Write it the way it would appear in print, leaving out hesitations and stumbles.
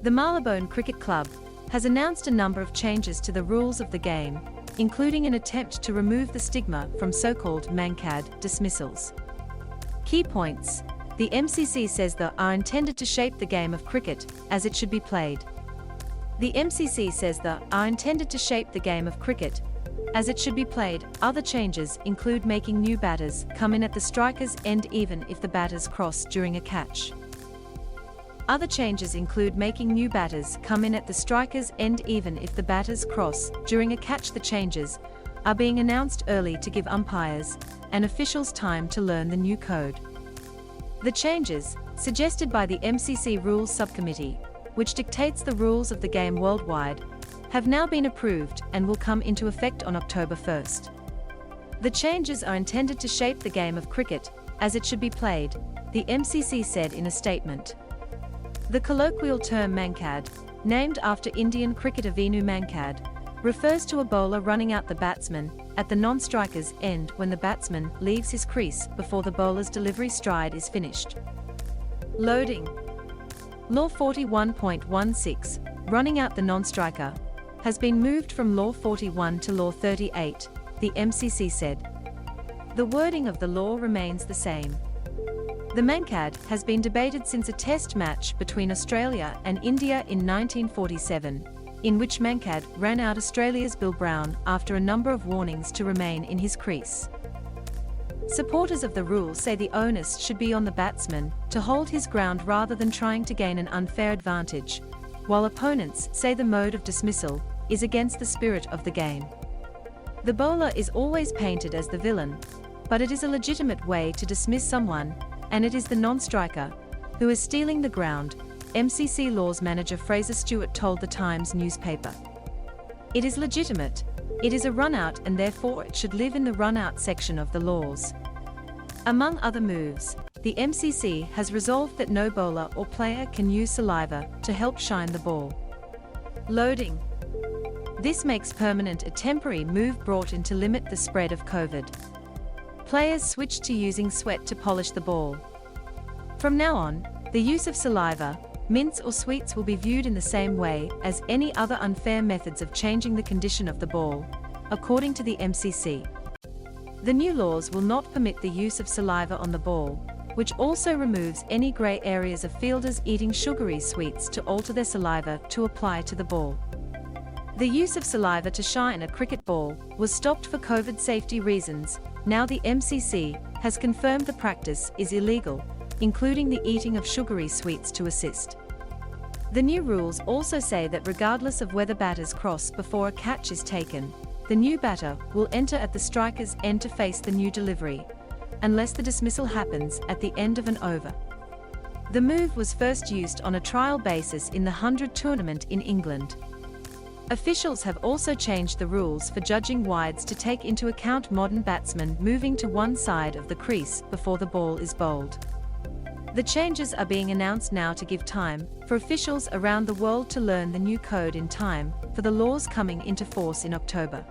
The Marylebone Cricket Club has announced a number of changes to the rules of the game, including an attempt to remove the stigma from so-called Mankad dismissals. Key points. The MCC says they are intended to shape the game of cricket as it should be played. The MCC says they are intended to shape the game of cricket as it should be played. Other changes include making new batters come in at the striker's end even if the batters cross during a catch. Other changes include making new batters come in at the striker's end even if the batters cross during a catch. The changes are being announced early to give umpires and officials time to learn the new code. The changes, suggested by the MCC Rules Subcommittee, which dictates the rules of the game worldwide, have now been approved and will come into effect on October 1st. The changes are intended to shape the game of cricket as it should be played, the MCC said in a statement. The colloquial term Mankad, named after Indian cricketer Venu Mankad, refers to a bowler running out the batsman at the non-striker's end when the batsman leaves his crease before the bowler's delivery stride is finished. Loading. Law 41.16, running out the non-striker, has been moved from Law 41 to Law 38, the MCC said. The wording of the law remains the same. The Mankad has been debated since a test match between Australia and India in 1947, in which Mankad ran out Australia's Bill Brown after a number of warnings to remain in his crease. Supporters of the rule say the onus should be on the batsman to hold his ground rather than trying to gain an unfair advantage, while opponents say the mode of dismissal is against the spirit of the game. The bowler is always painted as the villain, but it is a legitimate way to dismiss someone, and it is the non-striker who is stealing the ground, MCC Laws manager Fraser Stewart told the Times newspaper. It is legitimate, it is a run-out and therefore it should live in the run-out section of the laws. Among other moves, the MCC has resolved that no bowler or player can use saliva to help shine the ball. Loading. This makes permanent a temporary move brought in to limit the spread of COVID. Players switched to using sweat to polish the ball. From now on, the use of saliva, mints or sweets will be viewed in the same way as any other unfair methods of changing the condition of the ball, according to the MCC. The new laws will not permit the use of saliva on the ball, which also removes any grey areas of fielders eating sugary sweets to alter their saliva to apply to the ball. The use of saliva to shine a cricket ball was stopped for COVID safety reasons. Now the MCC has confirmed the practice is illegal, including the eating of sugary sweets to assist. The new rules also say that regardless of whether batters cross before a catch is taken, the new batter will enter at the striker's end to face the new delivery, unless the dismissal happens at the end of an over. The move was first used on a trial basis in the 100 tournament in England. Officials have also changed the rules for judging wides to take into account modern batsmen moving to one side of the crease before the ball is bowled. The changes are being announced now to give time for officials around the world to learn the new code in time for the laws coming into force in October.